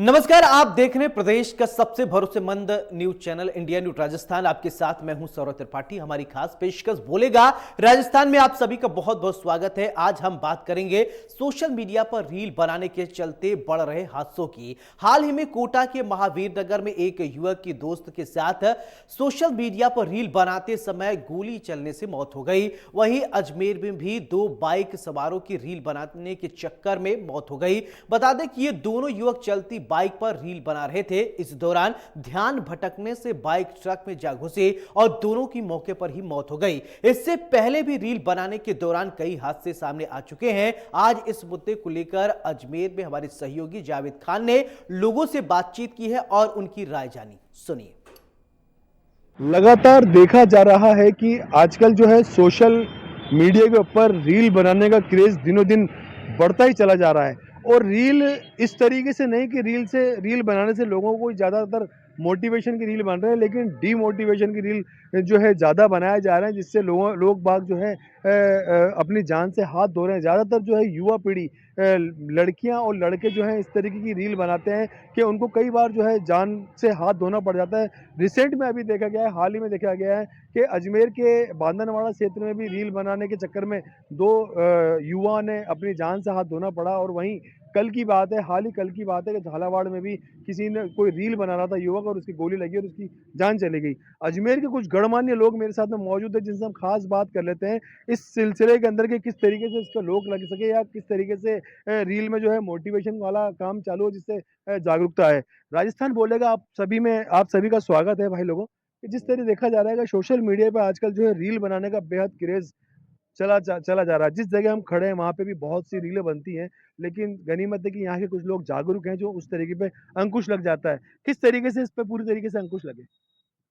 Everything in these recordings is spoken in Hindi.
नमस्कार, आप देख रहे हैं प्रदेश का सबसे भरोसेमंद news channel India news Rajasthan. आपके साथ मैं हूं सौरभ त्रिपाठी। हमारी खास पेशकश बोलेगा राजस्थान में आप सभी का बहुत बहुत स्वागत है। आज हम बात करेंगे सोशल मीडिया पर रील बनाने के चलते बढ़ रहे हादसों की। हाल ही में कोटा के महावीर नगर में एक युवक की दोस्त के साथ सोशल मीडिया पर रील बनाते समय गोली चलने से मौत हो गई। वहीं अजमेर में भी दो बाइक सवारों की रील बनाने के चक्कर में मौत हो गई। बता दें कि ये दोनों युवक चलती बाइक पर रील बना रहे थे। इस दौरान ध्यान भटकने से बाइक ट्रक में जा घुसी और दोनों की मौके पर ही मौत हो गई। इससे पहले भी रील बनाने के दौरान कई हादसे सामने आ चुके हैं। आज इस मुद्दे को लेकर अजमेर में हमारे सहयोगी जावेद खान ने लोगों से बातचीत की है और उनकी राय जानी। सुनिए। लगातार देखा जा रहा है कि आजकल जो है सोशल मीडिया के ऊपर रील बनाने का क्रेज दिनों दिन बढ़ता ही चला जा रहा है। और रील इस तरीके से नहीं कि रील बनाने से लोगों को ज़्यादातर मोटिवेशन की रील बन रहे हैं, लेकिन डीमोटिवेशन की रील जो है ज़्यादा बनाए जा रहे हैं, जिससे लोग बाग जो है अपनी जान से हाथ धो रहे हैं। ज़्यादातर जो है युवा पीढ़ी, लड़कियां और लड़के जो हैं इस तरीके की रील बनाते हैं कि उनको कई बार जो है जान से हाथ धोना पड़ जाता है। रिसेंट में अभी देखा गया है, हाल ही में देखा गया है कि अजमेर के बांदनवाड़ा क्षेत्र में भी रील बनाने के चक्कर में दो युवा ने अपनी जान से हाथ धोना पड़ा। और वहीं कल की बात है, हाल ही कल की बात है कि झालावाड़ में भी किसी ने कोई रील बना रहा था युवक, और उसकी गोली लगी और उसकी जान चली गई। अजमेर के कुछ गणमान्य लोग मेरे साथ में मौजूद है, जिनसे हम खास बात कर लेते हैं इस सिलसिले के अंदर के किस तरीके से इसका रोक लग सके, या किस तरीके से रील में जो है मोटिवेशन वाला काम चालू हो, जिससे जागरूकता है। राजस्थान बोलेगा आप सभी का स्वागत है भाई लोगों। कि जिस तरह देखा जा रहा है कि सोशल मीडिया पे आजकल जो है रील बनाने का बेहद क्रेज चला जा रहा है। जिस जगह हम खड़े हैं वहाँ पे भी बहुत सी रीलें बनती हैं, लेकिन गनीमत है कि यहाँ के कुछ लोग जागरूक हैं जो उस तरीके पे अंकुश लग जाता है। किस तरीके से इस पे पूरी तरीके से अंकुश लगे?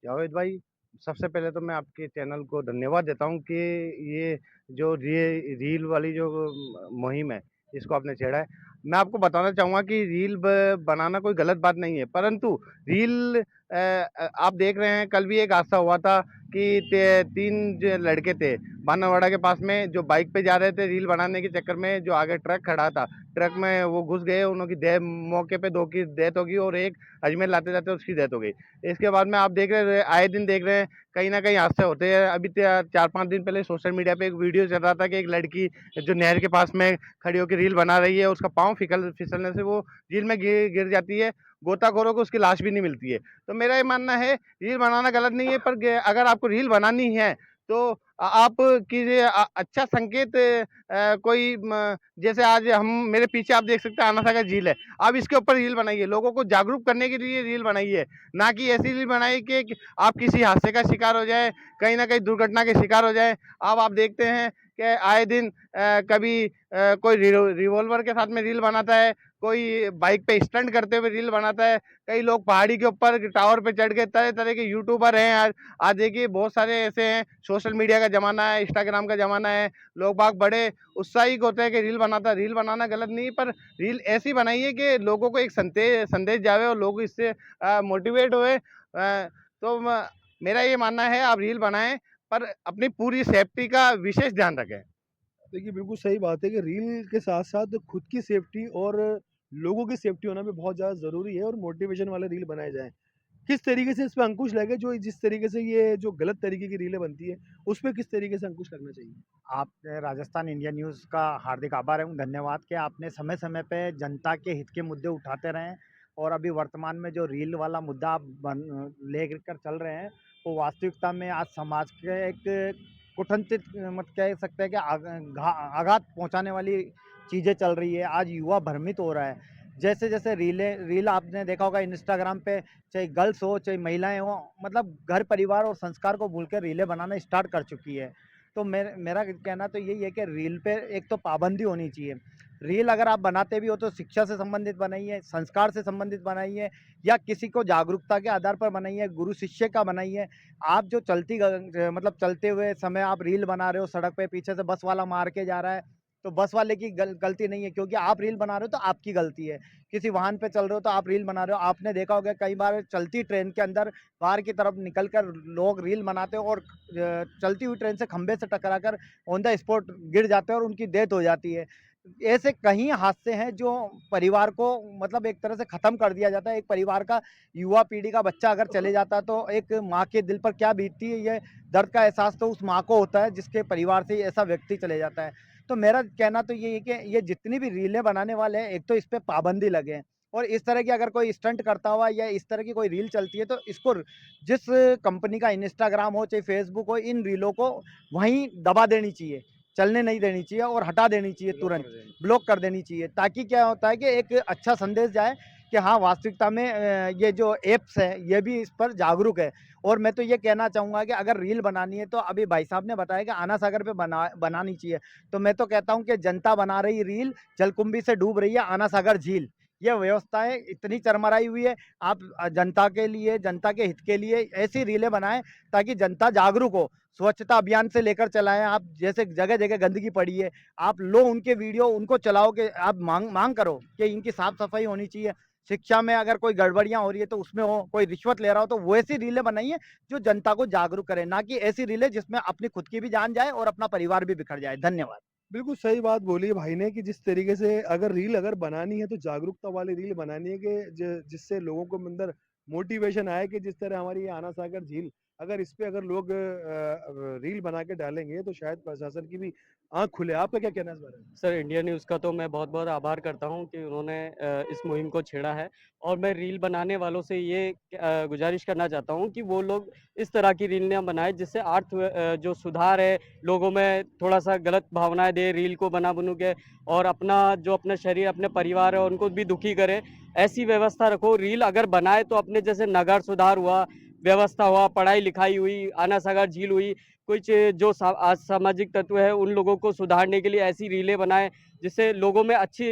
जावेद भाई, सबसे पहले तो मैं आपके चैनल को धन्यवाद देता हूँ कि ये जो रील वाली जो मुहिम है, इसको आपने छेड़ा है। मैं आपको बताना चाहूँगा कि रील बनाना कोई गलत बात नहीं है, परंतु रील आप देख रहे हैं, कल भी एक हादसा हुआ था कि तीन जो लड़के थे बानावाड़ा के पास में, जो बाइक पे जा रहे थे रील बनाने के चक्कर में, जो आगे ट्रक खड़ा था, ट्रक में वो घुस गए, उनकी मौके पे दो की डेथ होगी और एक अजमेर लाते जाते उसकी डेथ हो गई। इसके बाद में आप देख रहे हैं, आए दिन देख रहे हैं कहीं ना कहीं हादसे होते हैं। अभी 4-5 दिन पहले सोशल मीडिया पे एक वीडियो चल रहा था कि एक लड़की जो नहर के पास में खड़ी होकर रील बना रही है, उसका पाँव फिसलने से वो रील में गिर जाती है। गोताखोरों को उसकी लाश भी नहीं मिलती है। तो मेरा ये मानना है, रील बनाना गलत नहीं है, पर अगर आपको रील बनानी है तो आप कीजिए। अच्छा संकेत, कोई जैसे आज हम मेरे पीछे आप देख सकते हैं आना सागर झील है, आप इसके ऊपर रील बनाइए, लोगों को जागरूक करने के लिए रील बनाइए, ना कि ऐसी रील बनाइए कि आप किसी हादसे का शिकार हो जाए, कहीं ना कहीं दुर्घटना के शिकार हो जाए। अब आप देखते हैं कि आए दिन कभी कोई रिवॉल्वर के साथ में रील बनाता है, कोई बाइक पे स्टंट करते हुए रील बनाता है, कई लोग पहाड़ी के ऊपर टावर पे चढ़ के, तरह तरह के यूट्यूबर हैं। आज देखिए बहुत सारे ऐसे हैं। सोशल मीडिया का जमाना है, इंस्टाग्राम का जमाना है, लोग बाग बड़े उत्साहित होते हैं कि रील बनाना गलत नहीं, पर रील ऐसी बनाइए कि लोगों को एक संदेश जावे और लोग इससे मोटिवेट हुए। तो मेरा ये मानना है, आप रील बनाएं, पर अपनी पूरी सेफ्टी का विशेष ध्यान रखें। देखिए, बिल्कुल सही बात है कि रील के साथ-साथ खुद की सेफ्टी और लोगों की सेफ्टी होना भी बहुत ज़्यादा ज़रूरी है, और मोटिवेशन वाले रील बनाए जाएँ। किस तरीके से इस पे अंकुश लगे, जो जिस तरीके से ये जो गलत तरीके की रीलें बनती है, उस पे किस तरीके से अंकुश लगना चाहिए? आपने राजस्थान इंडिया न्यूज़ का हार्दिक आभार एवं धन्यवाद कि आपने समय-समय पे जनता के हित के मुद्दे उठाते रहे हैं। और अभी वर्तमान में जो रील वाला मुद्दा आप लेकर चल रहे हैं, वो वास्तविकता में आज समाज के एक कुठंतित मत कह सकते हैं कि आघात पहुँचाने वाली चीज़ें चल रही है। आज युवा भ्रमित हो रहा है। जैसे-जैसे रील आपने देखा होगा इंस्टाग्राम पे, चाहे गर्ल्स हो, चाहे महिलाएँ हों, मतलब घर परिवार और संस्कार को भूल कर रीलें बनाना स्टार्ट कर चुकी है। तो मेरा कहना तो यही है कि रील पे एक तो पाबंदी होनी चाहिए। रील अगर आप बनाते भी हो तो शिक्षा से संबंधित बनाइए, संस्कार से संबंधित बनाइए, या किसी को जागरूकता के आधार पर बनाइए, गुरु शिष्य का बनाइए। आप जो मतलब चलते हुए समय आप रील बना रहे हो, सड़क पे पीछे से बस वाला मार के जा रहा है, तो बस वाले की गलती नहीं है, क्योंकि आप रील बना रहे हो तो आपकी गलती है। किसी वाहन पे चल रहे हो तो आप रील बना रहे हो। आपने देखा होगा कई बार चलती ट्रेन के अंदर बाहर की तरफ निकल कर लोग रील बनाते हो, और चलती हुई ट्रेन से खंभे से टकराकर ऑन द स्पॉट गिर जाते हैं और उनकी डेथ हो जाती है। ऐसे कई हादसे हैं जो परिवार को मतलब एक तरह से ख़त्म कर दिया जाता है। एक परिवार का युवा पीढ़ी का बच्चा अगर चले जाता है तो एक माँ के दिल पर क्या बीतती है, ये दर्द का एहसास तो उस माँ को होता है जिसके परिवार से ऐसा व्यक्ति चले जाता है। तो मेरा कहना तो ये है कि ये जितनी भी रीलें बनाने वाले हैं, एक तो इस पे पाबंदी लगे और इस तरह की अगर कोई स्टंट करता हुआ या इस तरह की कोई रील चलती है तो इसको जिस कंपनी का इंस्टाग्राम हो चाहे फेसबुक हो, इन रीलों को वहीं दबा देनी चाहिए, चलने नहीं देनी चाहिए और हटा देनी चाहिए तुरंत, ब्लॉक कर देनी चाहिए। ताकि क्या होता है कि एक अच्छा संदेश जाए कि हाँ, वास्तविकता में ये जो ऐप्स हैं ये भी इस पर जागरूक है। और मैं तो ये कहना चाहूँगा कि अगर रील बनानी है तो अभी भाई साहब ने बताया कि आना सागर पे बनानी चाहिए। तो मैं तो कहता हूँ कि जनता बना रही रील, जलकुंभी से डूब रही है आना सागर झील। ये व्यवस्थाएँ इतनी चरमराई हुई है, आप जनता के लिए, जनता के हित के लिए ऐसी रीलें बनाएँ ताकि जनता जागरूक हो। स्वच्छता अभियान से लेकर चलाएँ आप, जैसे जगह-जगह गंदगी पड़ी है, आप लो उनके वीडियो, उनको चलाओ कि आप माँग करो कि इनकी साफ-सफाई होनी चाहिए। शिक्षा में अगर कोई गड़बड़ियाँ हो रही है तो उसमें हो, कोई रिश्वत ले रहा हो तो वैसी रीलें बनाइए जो जनता को जागरूक करें, ना कि ऐसी रीलें जिसमें अपनी खुद की भी जान जाए और अपना परिवार भी बिखर जाए। धन्यवाद। बिल्कुल सही बात बोली है भाई ने कि जिस तरीके से अगर बनानी है तो जागरूकता वाली रील बनानी है कि जिससे लोगों को अंदर मोटिवेशन आए कि जिस तरह हमारी ये आना सागर झील अगर इस पे अगर लोग रील बना के डालेंगे तो शायद प्रशासन की भी आंख खुले। आपका क्या कहना है इस बारे में? सर, इंडिया न्यूज़ का तो मैं बहुत-बहुत आभार करता हूँ कि उन्होंने इस मुहिम को छेड़ा है और मैं रील बनाने वालों से ये गुज़ारिश करना चाहता हूँ कि वो लोग इस तरह की रील ना बनाएँ जिससे जो सुधार है, लोगों में थोड़ा-सा गलत भावनाएँ दे रील को बना-बनू के और अपना शरीर, अपने परिवार है उनको भी दुखी करे। ऐसी व्यवस्था रखो, रील अगर बनाए तो अपने जैसे नगर सुधार हुआ, व्यवस्था हुआ, पढ़ाई-लिखाई हुई, आना सागर झील हुई, कुछ जो असामाजिक तत्व है उन लोगों को सुधारने के लिए ऐसी रीलें बनाएँ जिससे लोगों में अच्छी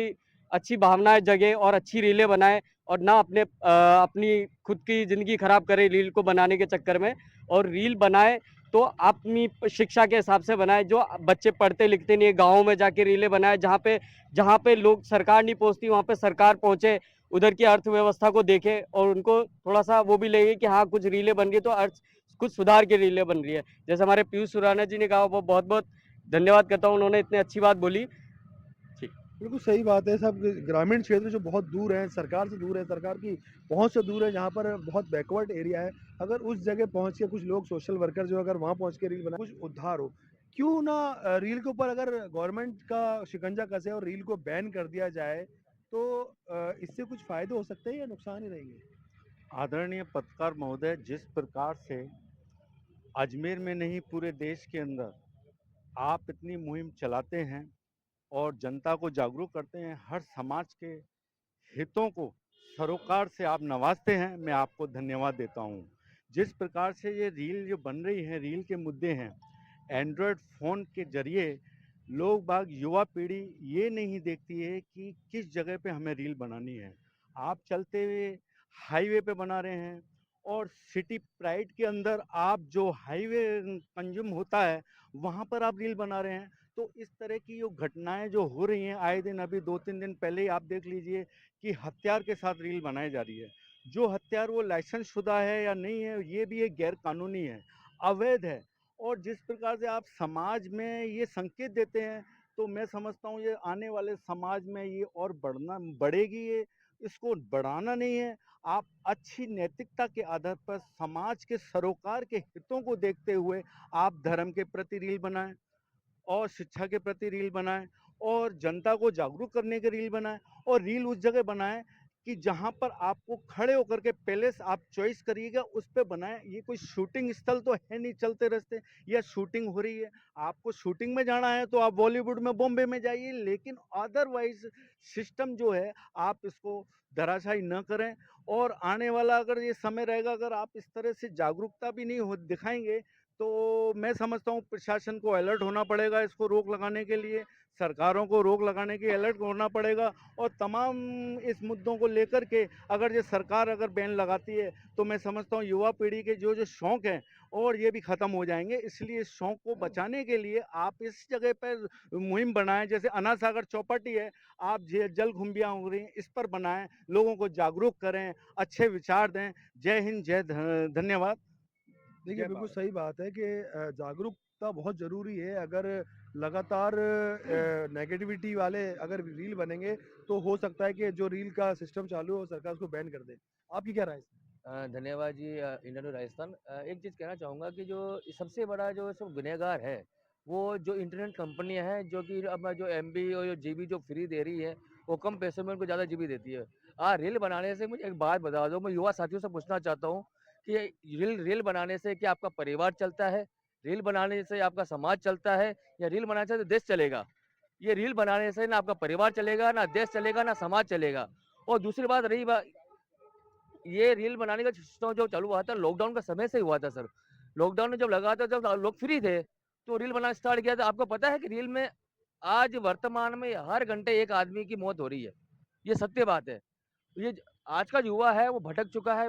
अच्छी भावनाएँ जगें और अच्छी रीलें बनाएँ और ना अपनी खुद की ज़िंदगी खराब करें रील को बनाने के चक्कर में। और रील बनाएँ तो अपनी शिक्षा के हिसाब से बनाएँ, जो बच्चे पढ़ते लिखते नहीं है, गाँवों में जाके रीलें बनाएँ जहाँ पे लोग सरकार नहीं पहुँचती वहाँ पे सरकार पहुँचे, उधर की अर्थव्यवस्था को देखे और उनको थोड़ा-सा वो भी लगे कि हाँ, कुछ रीलें बन रही है तो कुछ सुधार की रीलें बन रही है। जैसे हमारे पीयूष सुराना जी ने कहा, वो बहुत-बहुत धन्यवाद करता हूँ, उन्होंने इतनी अच्छी बात बोली। जी। बिल्कुल सही बात है। सब ग्रामीण क्षेत्र जो बहुत दूर हैं, सरकार से दूर है, सरकार की पहुँच से दूर है, जहाँ पर बहुत बैकवर्ड एरिया है, अगर उस जगह पहुँच के कुछ लोग सोशल वर्कर जो अगर वहाँ पहुँच के रील बनाए, कुछ उद्धार हो। क्यों ना रील के ऊपर अगर गवर्नमेंट का शिकंजा कसे और रील को बैन कर दिया जाए, तो इससे कुछ फ़ायदे हो सकते हैं या नुकसान ही रहेंगे? आदरणीय पत्रकार महोदय, जिस प्रकार से अजमेर में नहीं पूरे देश के अंदर आप इतनी मुहिम चलाते हैं और जनता को जागरूक करते हैं, हर समाज के हितों को सरोकार से आप नवाजते हैं, मैं आपको धन्यवाद देता हूं। जिस प्रकार से ये रील जो बन रही है, रील के मुद्दे हैं, एंड्रॉयड फ़ोन के ज़रिए लोग बाग युवा पीढ़ी ये नहीं देखती है कि किस जगह पे हमें रील बनानी है। आप चलते हुए हाईवे पे बना रहे हैं और सिटी प्राइड के अंदर आप जो हाईवे कंज्यूम होता है, वहाँ पर आप रील बना रहे हैं। तो इस तरह की जो घटनाएँ जो हो रही हैं आए दिन, अभी 2-3 दिन पहले ही आप देख लीजिए कि हथियार के साथ रील बनाई जा रही है। जो हथियार वो लाइसेंस शुदा है या नहीं है, ये भी एक गैर कानूनी है, अवैध है। और जिस प्रकार से आप समाज में ये संकेत देते हैं, तो मैं समझता हूँ ये आने वाले समाज में ये और बढ़ेगी ये, इसको बढ़ाना नहीं है। आप अच्छी नैतिकता के आधार पर समाज के सरोकार के हितों को देखते हुए आप धर्म के प्रति रील बनाएँ और शिक्षा के प्रति रील बनाएँ और जनता को जागरूक करने के रील बनाएँ और रील उस जगह बनाएँ कि जहाँ पर आपको खड़े होकर के पैलेस आप चॉइस करिएगा उस पे बनाएँ। ये कोई शूटिंग स्थल तो है नहीं चलते रास्ते या शूटिंग हो रही है। आपको शूटिंग में जाना है तो आप बॉलीवुड में, बॉम्बे में जाइए, लेकिन अदरवाइज़ सिस्टम जो है आप इसको धराशायी न करें। और आने वाला अगर ये समय रहेगा, अगर आप इस तरह से जागरूकता भी नहीं हो दिखाएँगे, तो मैं समझता हूँ प्रशासन को अलर्ट होना पड़ेगा इसको रोक लगाने के लिए, सरकारों को रोक लगाने के अलर्ट होना पड़ेगा और तमाम इस मुद्दों को लेकर के अगर ये सरकार अगर बैन लगाती है, तो मैं समझता हूँ युवा पीढ़ी के जो शौक हैं और ये भी ख़त्म हो जाएँगे। इसलिए इस शौक को बचाने के लिए आप इस जगह पर मुहिम बनाएँ, जैसे अना सागर चौपाटी है, आप जलकुंभियाँ हो रही हैं, इस पर बनाएँ, लोगों को जागरूक करें, अच्छे विचार दें। जय हिंद, धन्यवाद। देखिए, जय बिल्कुल भारत। सही बात है कि जागरूकता बहुत ज़रूरी है। अगर लगातार नेगेटिविटी वाले अगर रील बनेंगे तो हो सकता है कि जो रील का सिस्टम चालू है वो सरकार उसको बैन कर दे। आपकी क्या राय है? धन्यवाद जी। Indian news Rajasthan. एक चीज़ कहना चाहूँगा कि जो सबसे बड़ा जो सब गुनहगार है, वो जो इंटरनेट कंपनियाँ हैं, जो कि अब जो एमबी और जो जीबी जो फ्री दे रही है, वो कम पैसों में उनको ज़्यादा जीबी देती है। रील बनाने से मुझे एक बात बता दो, मैं युवा साथियों से पूछना चाहता हूँ कि रील रील बनाने से क्या आपका परिवार चलता है? रील बनाने से आपका समाज चलता है? या रील बनाने से देश चलेगा? ये रील बनाने से ना आपका परिवार चलेगा, ना देश चलेगा, ना समाज चलेगा। और दूसरी बात रही बा ये रील बनाने का सिस्टम जो चालू हुआ था लॉकडाउन का समय से ही हुआ था सर। लॉकडाउन में जब लगा था, जब लोग फ्री थे, तो रील बनाना स्टार्ट किया था। आपको पता है कि रील में आज वर्तमान में हर घंटे एक आदमी की मौत हो रही है। ये सत्य बात है। ये आज का युवा है वो भटक चुका है,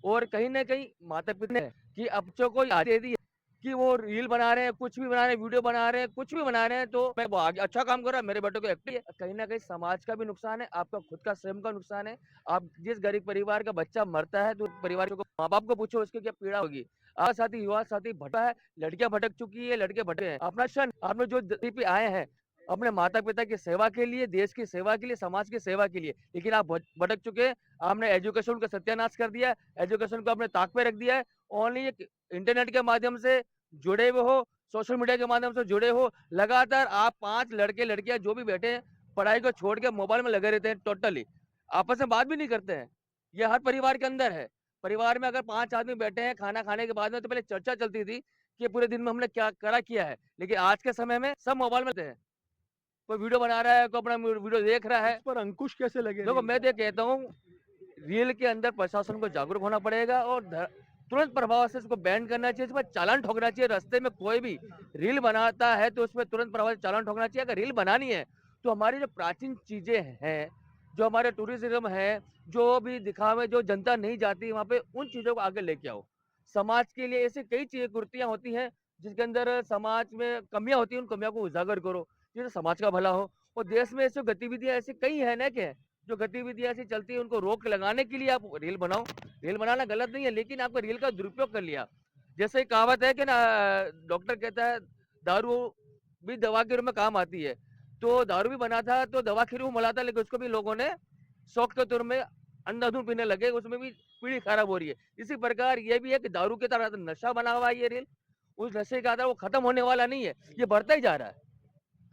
और कहीं न कहीं माता-पिता ने कि अब बच्चों को आदत दे दी है कि वो रील बना रहे हैं, कुछ भी बना रहे हैं, वीडियो बना रहे हैं, कुछ भी बना रहे हैं, तो मैं वो आगे अच्छा काम कर रहा है, मेरे बेटे को एक्टिव है। कहीं न कहीं समाज का भी नुकसान है, आपका खुद का स्वयं का नुकसान है। आप जिस गरीब परिवार का बच्चा मरता है, तो परिवार को माँ-बाप को पूछो उसकी क्या पीड़ा होगी। आज साथी युवा साथी भटका है, लड़कियाँ भटक चुकी है, लड़के भटके हैं। अपना क्षण आपने जो धरती पे आए हैं, अपने माता-पिता की सेवा के लिए, देश की सेवा के लिए, समाज की सेवा के लिए, लेकिन आप भटक चुके हैं। आपने एजुकेशन का सत्यानाश कर दिया है, एजुकेशन को आपने ताक पे रख दिया है। ओनली एक इंटरनेट के माध्यम से जुड़े हुए हो, सोशल मीडिया के माध्यम से जुड़े हो, लगातार आप 5 लड़के-लड़कियाँ जो भी बैठे हैं, पढ़ाई को छोड़ के मोबाइल में लगे रहते हैं टोटली। आपस में बात भी नहीं करते हैं। ये हर परिवार के अंदर है। परिवार में अगर 5 आदमी बैठे हैं, खाना खाने के बाद में तो पहले चर्चा चलती थी कि पूरे दिन में हमने क्या करा किया है। लेकिन आज के समय में सब मोबाइल में रहते हैं। कोई वीडियो बना रहा है, कोई अपना वीडियो देख रहा है। इस पर अंकुश कैसे लगे देखो रील मैं का? तो ये कहता हूँ, रील के अंदर प्रशासन को जागरूक होना पड़ेगा और तुरंत प्रभाव से इसको बैन करना चाहिए, इस पर चालान ठोकना चाहिए। रास्ते में कोई भी रील बनाता है तो उसमें तुरंत प्रभाव से चालान ठोकना चाहिए। अगर रील बनानी है तो हमारी जो प्राचीन चीजें हैं, जो हमारे टूरिज्म है, जो भी दिखावे जो जनता नहीं जाती वहाँ पे, उन चीजों को आगे लेके आओ। समाज के लिए ऐसी कई चीजें कुर्तियां होती हैं जिसके अंदर समाज में कमियां होती हैं, उन कमियों को उजागर करो जिससे समाज का भला हो। और देश में ऐसी गतिविधियां ऐसी कई है ना कि जो गतिविधियां ऐसी चलती है उनको रोक लगाने के लिए आप रील बनाओ। रील बनाना गलत नहीं है, लेकिन आपको रील का दुरुपयोग कर लिया। जैसे एक कहावत है कि ना, डॉक्टर कहता है दारू भी दवा के रूप में काम आती है। तो दारू भी बना था तो दवा के रूप में मिला था, लेकिन उसको भी लोगों ने शौक के तौर में अंधाधुंध पीने लगे, उसमें भी पीढ़ी खराब हो रही है। इसी प्रकार ये भी है कि दारू की तरह नशा बना हुआ है ये रील। उस नशे का आधार वो खत्म होने वाला नहीं है, ये बढ़ता ही जा रहा है।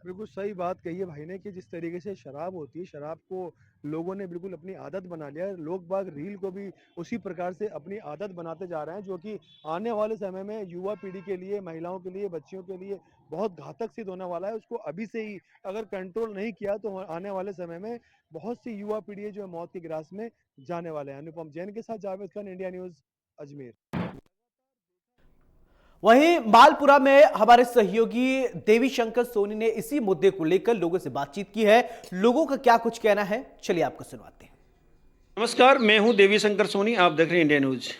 बिल्कुल सही बात कही है भाई ने कि जिस तरीके से शराब होती है, शराब को लोगों ने बिल्कुल अपनी आदत बना लिया है। लोग बाग रील को भी उसी प्रकार से अपनी आदत बनाते जा रहे हैं, जो कि आने वाले समय में युवा पीढ़ी के लिए, महिलाओं के लिए, बच्चियों के लिए बहुत घातक सिद्ध होने वाला है। उसको अभी से ही अगर कंट्रोल नहीं किया तो आने वाले समय में बहुत सी युवा पीढ़ी जो है मौत की ग्रास में जाने वाले हैं। अनुपम जैन के साथ जावेद खान, इंडिया न्यूज़, अजमेर। वहीं मालपुरा में हमारे सहयोगी देवी शंकर सोनी ने इसी मुद्दे को लेकर लोगों से बातचीत की है। लोगों का क्या कुछ कहना है, चलिए आपको सुनवाते हैं। नमस्कार, मैं हूं देवी शंकर सोनी, आप देख रहे हैं इंडिया न्यूज।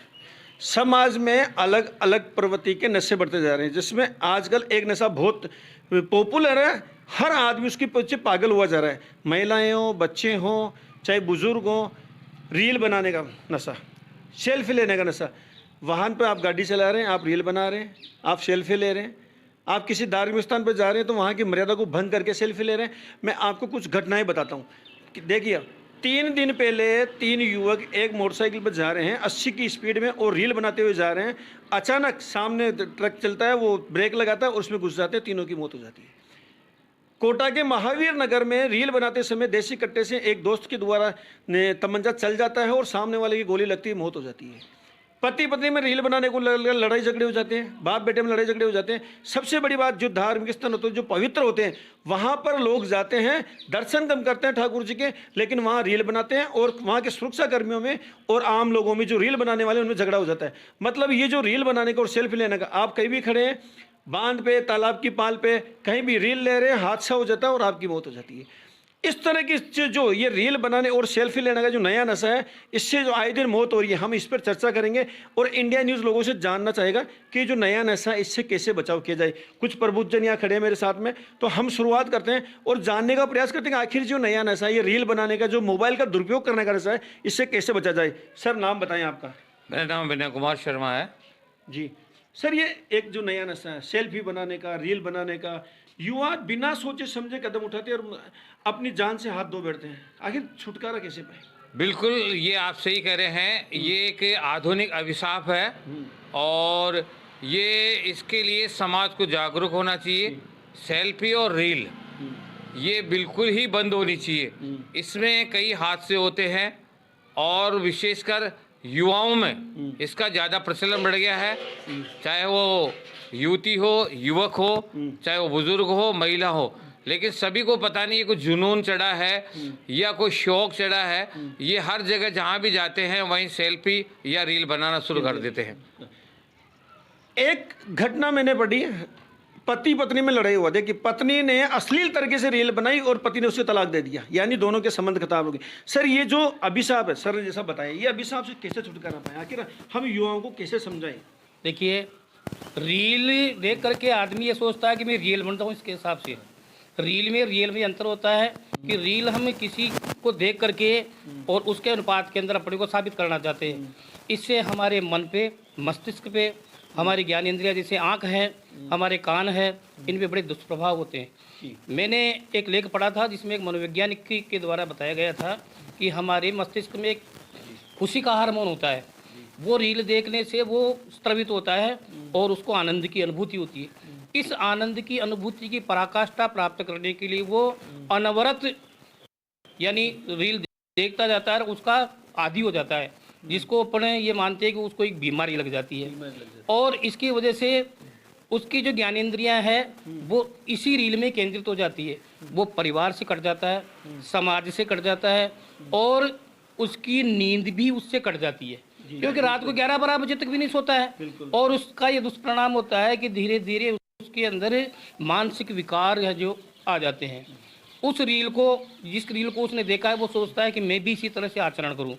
समाज में अलग अलग प्रवृत्ति के नशे बढ़ते जा रहे हैं, जिसमें आजकल एक नशा बहुत पॉपुलर है, हर आदमी उसके पीछे पागल हुआ जा रहा है। महिलाएं हो, बच्चे हों, चाहे बुजुर्ग हों, रील बनाने का नशा, सेल्फी लेने का नशा। वाहन पर आप गाड़ी चला रहे हैं, आप रील बना रहे हैं, आप सेल्फी ले रहे हैं। आप किसी धार्मिक स्थान पर जा रहे हैं तो वहाँ की मर्यादा को भंग करके सेल्फी ले रहे हैं। मैं आपको कुछ घटनाएं बताता हूँ कि देखिए, 3 दिन पहले 3 युवक एक मोटरसाइकिल पर जा रहे हैं 80 की स्पीड में और रील बनाते हुए जा रहे हैं। अचानक सामने ट्रक चलता है, वो ब्रेक लगाता है और उसमें घुस जाते हैं, तीनों की मौत हो जाती है। कोटा के महावीर नगर में रील बनाते समय देसी कट्टे से एक दोस्त के द्वारा तमंचा चल जाता है और सामने वाले की गोली लगती है, मौत हो जाती है। पति पत्नी में रील बनाने को लड़ाई झगड़े हो जाते हैं, बाप बेटे में लड़ाई झगड़े हो जाते हैं। सबसे बड़ी बात, जो धार्मिक स्थान होते हैं, जो पवित्र होते हैं, वहाँ पर लोग जाते हैं, दर्शन कम करते हैं ठाकुर जी के, लेकिन वहाँ रील बनाते हैं और वहाँ के सुरक्षा कर्मियों में और आम लोगों में, जो रील बनाने वाले, उनमें झगड़ा हो जाता है। मतलब ये जो रील बनाने का और सेल्फी लेने का, आप कहीं भी खड़े हैं, बांध पे, तालाब की पाल पे, कहीं भी रील ले रहे हैं, हादसा हो जाता है और आपकी मौत हो जाती है। इस तरह की जो ये रील बनाने और सेल्फी लेने का जो नया नशा है, इससे जो आए दिन मौत हो रही है, हम इस पर चर्चा करेंगे और इंडिया न्यूज़ लोगों से जानना चाहेगा कि जो नया नशा है इससे कैसे बचाव किया जाए। कुछ प्रबुद्धजन यहाँ खड़े हैं मेरे साथ में, तो हम शुरुआत करते हैं और जानने का प्रयास करते हैं कि आखिर जो नया नशा है, ये रील बनाने का, जो मोबाइल का दुरुपयोग करने का नशा है, इससे कैसे बचा जाए। सर, नाम बताएं आपका। मेरा नाम विनय कुमार शर्मा है जी सर, ये एक जो नया नशा है सेल्फी बनाने का, रील बनाने का, युवा बिना सोचे समझे कदम उठाते हैं और अपनी जान से हाथ धो बैठते हैं, आखिर छुटकारा कैसे पाए? बिल्कुल, ये आप सही कह रहे हैं। ये एक आधुनिक अभिशाप है और ये इसके लिए समाज को जागरूक होना चाहिए। सेल्फी और रील ये बिल्कुल ही बंद होनी चाहिए। इसमें कई हादसे होते हैं और विशेषकर युवाओं में इसका ज़्यादा प्रचलन बढ़ गया है। चाहे वो युवती हो, युवक हो, चाहे वो बुजुर्ग हो, महिला हो, लेकिन सभी को पता नहीं है कोई जुनून चढ़ा है या कोई शौक चढ़ा है। ये हर जगह जहाँ भी जाते हैं वहीं सेल्फी या रील बनाना शुरू कर देते हैं। एक घटना मैंने पढ़ी, पति पत्नी में लड़ाई हुआ। देखिए, पत्नी ने अश्लील तरीके से रील बनाई और पति ने उसे तलाक दे दिया, यानी दोनों के संबंध खराब हो गए। सर, ये जो अभिशाप है, सर ने जैसा बताया, ये अभिशाप से कैसे छुटकारा पाए? आखिर हम युवाओं को कैसे समझाएं? देखिए, रील देख करके आदमी ये सोचता है कि मैं रील बनता हूँ, इसके हिसाब से रियल में अंतर होता है कि रील हम किसी को देख करके और उसके अनुपात के अंदर अपने को साबित करना चाहते हैं। इससे हमारे मन पे, मस्तिष्क पे, हमारी ज्ञान इंद्रिया जैसे आँख है, हमारे कान है, इन पे बड़े दुष्प्रभाव होते हैं। मैंने एक लेख पढ़ा था जिसमें एक मनोवैज्ञानिक के द्वारा बताया गया था कि हमारे मस्तिष्क में एक खुशी का हार्मोन होता है, वो रील देखने से वो स्त्रवित होता है और उसको आनंद की अनुभूति होती है। इस आनंद की अनुभूति की पराकाष्ठा प्राप्त करने के लिए वो अनवरत यानी रील देखता जाता है, उसका आदी हो जाता है, जिसको अपने ये मानते हैं कि उसको एक बीमारी लग जाती है। और इसकी वजह से उसकी जो ज्ञानेंद्रियां हैं वो इसी रील में केंद्रित हो जाती है। वो परिवार से कट जाता है, समाज से कट जाता है और उसकी नींद भी उससे कट जाती है, क्योंकि रात को 11-12 बजे तक भी नहीं सोता है। और उसका ये दुष्परिणाम होता है कि धीरे धीरे उसके अंदर मानसिक विकार है जो आ जाते हैं। उस रील को, जिस रील को उसने देखा है, वो सोचता है कि मैं भी इसी तरह से आचरण करूं,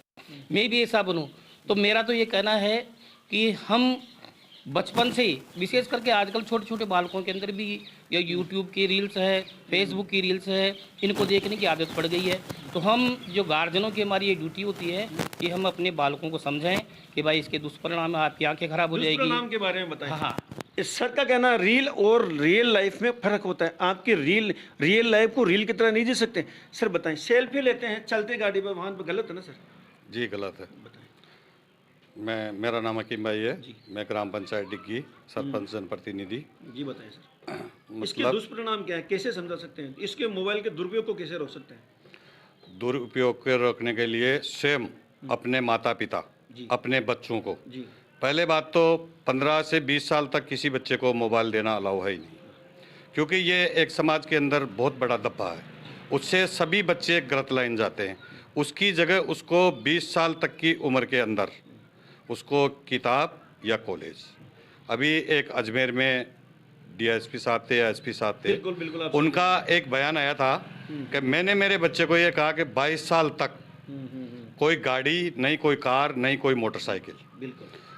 मैं भी ऐसा बनूं। तो मेरा तो ये कहना है कि हम बचपन से ही, विशेष करके आजकल छोटे छोटे बालकों के अंदर भी ये यूट्यूब की रील्स है, फेसबुक की रील्स है, इनको देखने की आदत पड़ गई है। तो हम जो गार्जियनों की हमारी ये ड्यूटी होती है कि हम अपने बालकों को समझाएं कि भाई इसके दुष्परिणाम, आपकी आंखें खराब हो जाएगी। दुष्परिणाम के बारे में बताएं। हाँ, इस सर का कहना, रील और रियल लाइफ में फर्क होता है। आपकी रियल लाइफ को रील की तरह नहीं जी सकते। सर बताएं, सेल्फी लेते हैं चलते गाड़ी पर, वहाँ पर गलत है ना सर? जी गलत है। मेरा नाम हकीम भाई है, मैं ग्राम पंचायत डिग्गी सरपंच जनप्रतिनिधि। जी बताएं सर, इसके दुष्परिणाम क्या है, कैसे समझा सकते हैं? इसके मोबाइल के दुरुपयोग को कैसे रोक सकते हैं? दुरुपयोग को रोकने के लिए स्वयं अपने माता पिता, अपने बच्चों को, पहले बात तो 15 से 20 साल तक किसी बच्चे को मोबाइल देना अलाउ है ही नहीं, क्योंकि ये एक समाज के अंदर बहुत बड़ा धब्बा है। उससे सभी बच्चे गलत लाइन जाते हैं। उसकी जगह उसको 20 साल तक की उम्र के अंदर उसको किताब या कॉलेज, अभी एक अजमेर में डीएसपी साहब थे या एसपी साहब थे, उनका एक बयान आया था कि मैंने मेरे बच्चे को ये कहा कि 22 साल तक कोई गाड़ी नहीं, कोई कार नहीं, कोई मोटरसाइकिल,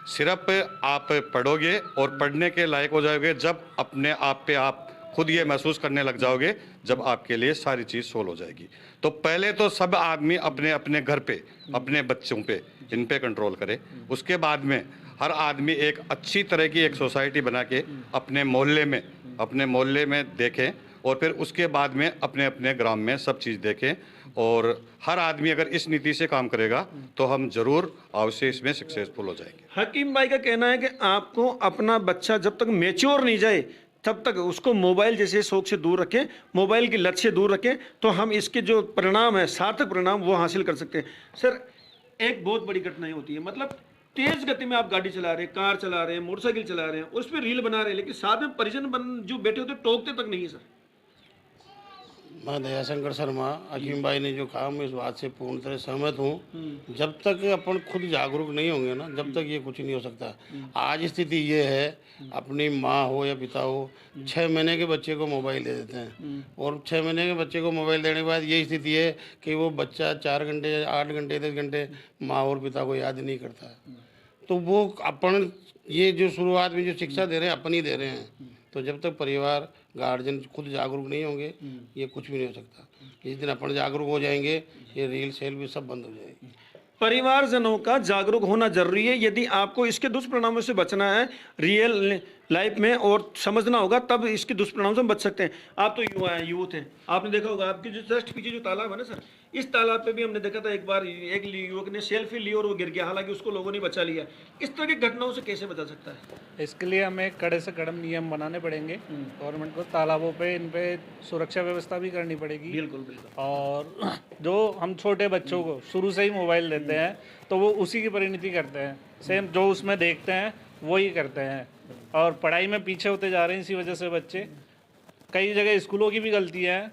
सिर्फ आप पढ़ोगे और पढ़ने के लायक हो जाओगे जब अपने आप पे आप खुद ये महसूस करने लग जाओगे, जब आपके लिए सारी चीज़ सोल्व हो जाएगी। तो पहले तो सब आदमी अपने अपने घर पे, अपने बच्चों पे, इन पे कंट्रोल करे। उसके बाद में हर आदमी एक अच्छी तरह की एक सोसाइटी बना के अपने मोहल्ले में देखें और फिर उसके बाद में अपने अपने ग्राम में सब चीज़ देखें। और हर आदमी अगर इस नीति से काम करेगा तो हम जरूर अवश्य इसमें सक्सेसफुल हो जाएंगे। हकीम भाई का कहना है कि आपको अपना बच्चा जब तक मैच्योर नहीं जाए तब तक उसको मोबाइल जैसे शौक से दूर रखें, मोबाइल की लत से दूर रखें, तो हम इसके जो परिणाम है, सार्थक परिणाम, वो हासिल कर सकते हैं। सर, एक बहुत बड़ी घटनाएं होती है, मतलब तेज गति में आप गाड़ी चला रहे हैं, कार चला रहे हैं, मोटरसाइकिल चला रहे हैं, उस पर रील बना रहे हैं, लेकिन साथ में परिजन जो बैठे होते टोकते तक नहीं है। सर, मैं दयाशंकर शर्मा, हकीम भाई ने जो कहा मैं इस बात से पूर्ण तरह सहमत हूँ। जब तक अपन खुद जागरूक नहीं होंगे ना, जब तक ये कुछ नहीं हो सकता। आज स्थिति ये है, अपनी माँ हो या पिता हो, 6 महीने के बच्चे को मोबाइल दे देते हैं और 6 महीने के बच्चे को मोबाइल देने के बाद ये स्थिति है कि वो बच्चा 4 घंटे, 8 घंटे, 10 घंटे माँ और पिता को याद नहीं करता। तो वो अपन ये जो शुरुआत में जो शिक्षा दे रहे हैं अपन ही दे रहे हैं। तो जब तक परिवार, गार्जियन खुद जागरूक नहीं होंगे, ये कुछ भी नहीं हो सकता। जिस दिन अपन जागरूक हो जाएंगे, ये रील सेल भी सब बंद हो जाएगी। परिवारजनों का जागरूक होना जरूरी है। यदि आपको इसके दुष्परिणामों से बचना है रियल लाइफ में और समझना होगा, तब इसके दुष्परिणामों से हम बच सकते हैं। आप तो युवा हैं, यूथ हैं, आपने देखा होगा आपके जो जस्ट पीछे जो तालाब है ना सर, इस तालाब पे भी हमने देखा था एक बार एक युवक ने सेल्फी ली और वो गिर गया, हालांकि उसको लोगों ने बचा लिया। इस तरह की घटनाओं से कैसे बचा सकता है? इसके लिए हमें कड़े से कड़े नियम बनाने पड़ेंगे गवर्नमेंट को। तालाबों पे इन पे सुरक्षा व्यवस्था भी करनी पड़ेगी। बिल्कुल बिल्कुल। और जो हम छोटे बच्चों को शुरू से ही मोबाइल देते हैं तो वो उसी की परिणति करते हैं, सेम जो उसमें देखते हैं वो ही करते हैं, और पढ़ाई में पीछे होते जा रहे हैं इसी वजह से बच्चे। कई जगह स्कूलों की भी गलती है,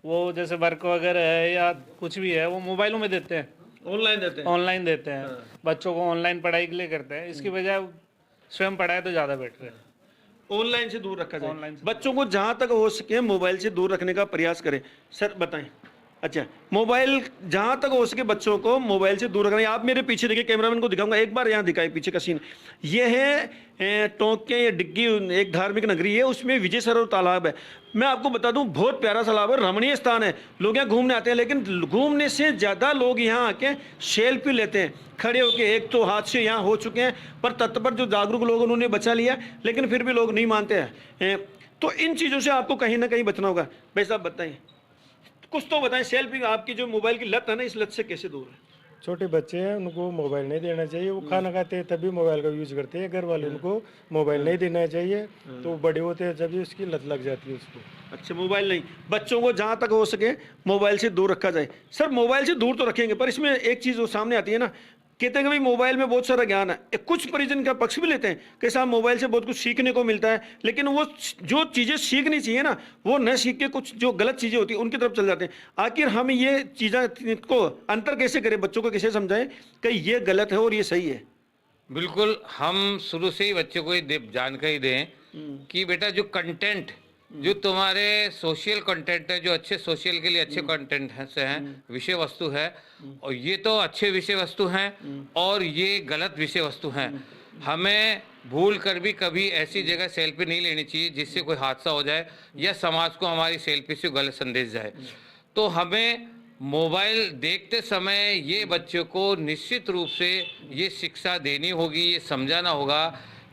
वो जैसे वर्क वगैरह है या कुछ भी है वो मोबाइलों में देते हैं, ऑनलाइन देते हैं बच्चों को ऑनलाइन पढ़ाई के लिए करते हैं। इसकी वजह स्वयं पढ़ाए तो ज़्यादा बेटर है। ऑनलाइन से दूर रखा जाए, बच्चों को जहां तक हो सके मोबाइल से दूर रखने का प्रयास करें। सर बताएं। अच्छा, मोबाइल जहां तक हो सके बच्चों को मोबाइल से दूर रखना। आप मेरे पीछे देखिए, कैमरामैन को दिखाऊंगा, एक बार यहाँ दिखाए पीछे का सीन। ये है टोंक के ये डिग्गी, एक धार्मिक नगरी है, उसमें विजय सरोवर तालाब है। मैं आपको बता दूं बहुत प्यारा तालाब है, रमणीय स्थान है, लोग यहाँ घूमने आते हैं, लेकिन घूमने से ज़्यादा लोग यहाँ आके सेल्फी लेते हैं खड़े होके। एक तो हादसे यहाँ हो चुके हैं, पर तत्पर जो जागरूक लोग उन्होंने बचा लिया, लेकिन फिर भी लोग नहीं मानते हैं। तो इन चीज़ों से आपको कहीं ना कहीं बचना होगा। भाई साहब बताइए, कुछ तो बताएं, सेल्फी आपकी जो मोबाइल की लत है ना, इस लत से कैसे दूर है? छोटे बच्चे हैं उनको मोबाइल नहीं देना चाहिए, वो खाना खाते हैं तभी मोबाइल का यूज करते हैं, घर वाले उनको मोबाइल नहीं देना चाहिए, तो बड़े होते हैं जब उसकी लत लग जाती है उसको। अच्छा, मोबाइल नहीं, बच्चों को जहाँ तक हो सके मोबाइल से दूर रखा जाए। सर मोबाइल से दूर तो रखेंगे, पर इसमें एक चीज़ वो सामने आती है ना, कहते हैं कि भाई मोबाइल में बहुत सारा ज्ञान है। कुछ परिजन का पक्ष भी लेते हैं कि साहब मोबाइल से बहुत कुछ सीखने को मिलता है, लेकिन वो जो चीज़ें सीखनी चाहिए ना, वो न सीख के कुछ जो गलत चीज़ें होती हैं उनकी तरफ चल जाते हैं। आखिर हम ये चीज़ें को अंतर कैसे करें, बच्चों को कैसे समझाएं कि ये गलत है और ये सही है? बिल्कुल, हम शुरू से ही बच्चों को ये जानकारी दें कि बेटा जो कंटेंट, जो तुम्हारे सोशल कंटेंट है, जो अच्छे सोशल के लिए अच्छे कंटेंट से हैं, विषय वस्तु है, और ये तो अच्छे विषय वस्तु हैं और ये गलत विषय वस्तु हैं। हमें भूल कर भी कभी ऐसी जगह सेल्फी नहीं लेनी चाहिए जिससे कोई हादसा हो जाए या समाज को हमारी सेल्फी से गलत संदेश जाए। तो हमें मोबाइल देखते समय ये बच्चों को निश्चित रूप से ये शिक्षा देनी होगी, ये समझाना होगा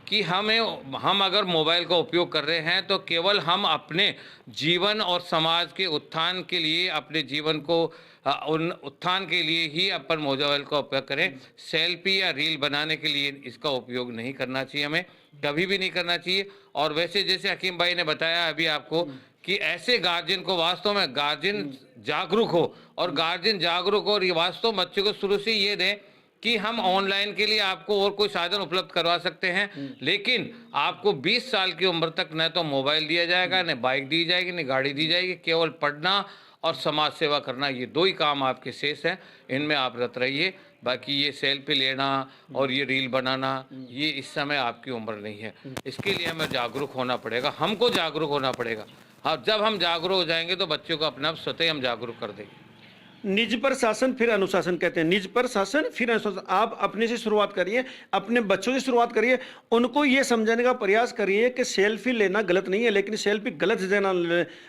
कि हम अगर मोबाइल का उपयोग कर रहे हैं तो केवल हम अपने जीवन और समाज के उत्थान के लिए, अपने जीवन को उत्थान के लिए ही अपन मोबाइल का उपयोग करें। सेल्फी या रील बनाने के लिए इसका उपयोग नहीं करना चाहिए, हमें कभी भी नहीं करना चाहिए। और वैसे जैसे हकीम भाई ने बताया अभी आपको कि ऐसे गार्जियन को, वास्तव में गार्जियन जागरूक हो, और गार्जियन जागरूक हो और ये वास्तव बच्चे को शुरू से ये दें कि हम ऑनलाइन के लिए आपको और कोई साधन उपलब्ध करवा सकते हैं, लेकिन आपको 20 साल की उम्र तक न तो मोबाइल दिया जाएगा, न बाइक दी जाएगी, न गाड़ी दी जाएगी। केवल पढ़ना और समाज सेवा करना, ये दो ही काम आपके शेष हैं, इनमें आप रत रहिए। बाकी ये सेल्फी लेना और ये रील बनाना, ये इस समय आपकी उम्र नहीं है। इसके लिए हमें जागरूक होना पड़ेगा, हमको जागरूक होना पड़ेगा। हाँ, जब हम जागरूक हो जाएंगे तो बच्चों को अपने आप स्वतः ही हम जागरूक कर देंगे। निज पर शासन फिर अनुशासन कहते हैं, निज पर शासन फिर अनुशासन। आप अपने से शुरुआत करिए, अपने बच्चों से शुरुआत करिए, उनको ये समझाने का प्रयास करिए कि सेल्फी लेना गलत नहीं है, लेकिन सेल्फी गलत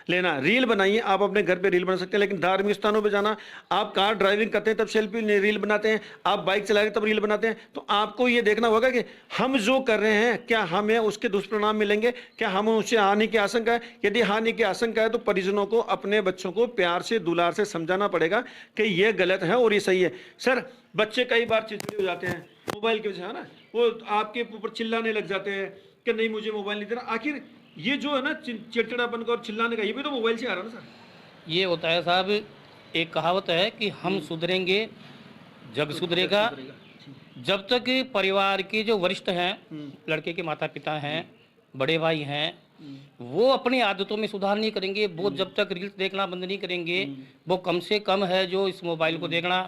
लेना। रील बनाइए, आप अपने घर पे रील बना सकते हैं, लेकिन धार्मिक स्थानों पे जाना, आप कार ड्राइविंग करते हैं तब सेल्फी रील बनाते हैं, आप बाइक चला रहे तब रील बनाते हैं, तो आपको ये देखना होगा कि हम जो कर रहे हैं क्या हमें उसके दुष्परिणाम मिलेंगे, क्या हमें उससे हानि की आशंका है। यदि हानि की आशंका है तो परिजनों को, अपने बच्चों को प्यार से, दुलार से समझाना पड़ेगा कि ये गलत है और ये सही है। सर बच्चे कई बार चिड़चिड़े हो जाते हैं मोबाइल की वजह से, है ना, वो आपके ऊपर चिल्लाने लग जाते हैं कि नहीं मुझे मोबाइल नहीं देना। आखिर ये जो है ना चिड़चिड़ापन का और चिल्लाने का, ये भी तो मोबाइल से आ रहा है ना सर? ये होता है साहब, एक कहावत है कि हम सुधरेंगे जग सुधरेगा। जब तक परिवार के जो वरिष्ठ हैं, लड़के के माता पिता हैं, बड़े भाई हैं, वो अपनी आदतों में सुधार नहीं करेंगे, वो जब तक रील्स देखना बंद नहीं करेंगे, वो कम से कम है जो इस मोबाइल को देखना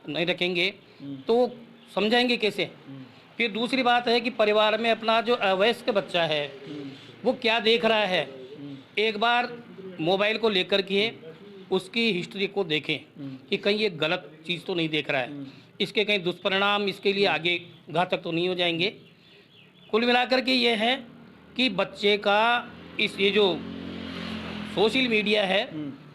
नहीं रखेंगे, तो समझाएंगे कैसे। फिर दूसरी बात है कि परिवार में अपना जो अवयस्क बच्चा है वो क्या देख रहा है, एक बार मोबाइल को लेकर के उसकी हिस्ट्री को देखें कि कहीं ये गलत चीज़ तो नहीं देख रहा है, इसके कहीं दुष्परिणाम इसके लिए आगे घातक तो नहीं हो जाएंगे। कुल मिलाकर के ये है कि बच्चे का ये जो सोशल मीडिया है,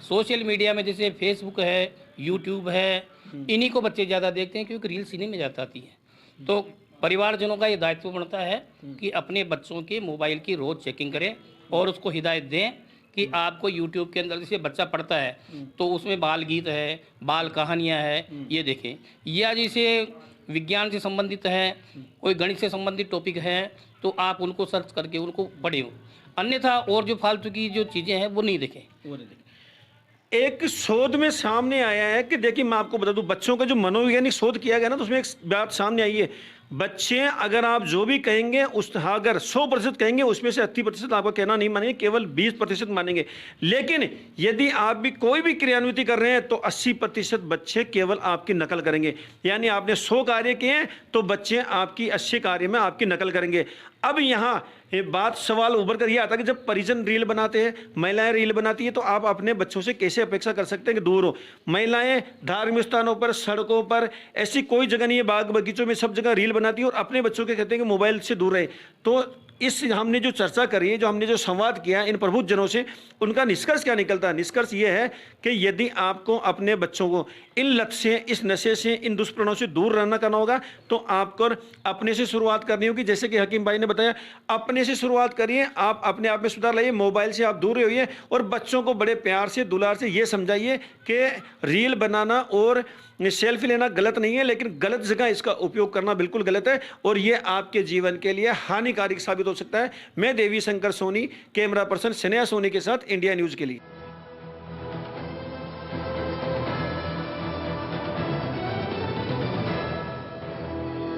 सोशल मीडिया में जैसे फेसबुक है, यूट्यूब है, इन्हीं को बच्चे ज़्यादा देखते हैं क्योंकि रील्स इन्हीं में ज़्यादा आती है। तो परिवारजनों का ये दायित्व बनता है कि अपने बच्चों के मोबाइल की रोज़ चेकिंग करें और उसको हिदायत दें कि आपको यूट्यूब के अंदर जैसे बच्चा पढ़ता है तो उसमें बाल गीत है, बाल कहानियाँ है, ये देखें। या जैसे विज्ञान से संबंधित है, कोई गणित से संबंधित टॉपिक है तो आप उनको सर्च करके उनको पढ़ें। अन्यथा और जो फालतू की जो चीज़ें हैं वो नहीं देखें। एक शोध में सामने आया है कि देखिए मैं आपको बता दूं, बच्चों का जो मनोवैज्ञानिक शोध किया गया ना, तो उसमें एक बात सामने आई है। बच्चे अगर आप जो भी कहेंगे उस अगर 100% कहेंगे उसमें से 80% आपका कहना नहीं मानेंगे, केवल 20% मानेंगे। लेकिन यदि आप भी कोई भी क्रियान्विति कर रहे हैं तो 80% बच्चे केवल आपकी नकल करेंगे। यानी आपने 100 कार्य किए हैं तो बच्चे आपकी 80 कार्य में आपकी नकल करेंगे। अब यहाँ बात सवाल उभर कर ये आता है कि जब परिजन रील बनाते हैं, महिलाएं रील बनाती है, तो आप अपने बच्चों से कैसे अपेक्षा कर सकते हैं कि दूर हो। महिलाएं धार्मिक स्थानों पर, सड़कों पर, ऐसी कोई जगह नहीं है, बाग बगीचों में, सब जगह रील बनाती है और अपने बच्चों के कहते हैं कि मोबाइल से दूर रहे। तो इस हमने जो चर्चा करी है, जो हमने जो संवाद किया इन प्रबुद्ध जनों से, उनका निष्कर्ष क्या निकलता है? निष्कर्ष ये है कि यदि आपको अपने बच्चों को इन लत से, इस नशे से, इन दुष्प्रणों से दूर रहना करना होगा तो आपको अपने से शुरुआत करनी होगी। जैसे कि हकीम भाई ने बताया, अपने से शुरुआत करिए, आप अपने आप में सुधार लाइए, मोबाइल से आप दूर रहिए और बच्चों को बड़े प्यार से, दुलार से ये समझाइए कि रील बनाना और सेल्फी लेना गलत नहीं है, लेकिन गलत जगह इसका उपयोग करना बिल्कुल गलत है और ये आपके जीवन के लिए हानिकारक साबित हो सकता है। मैं देवी शंकर सोनी, कैमरा पर्सन स्नेहा सोनी के साथ, इंडिया न्यूज़ के लिए।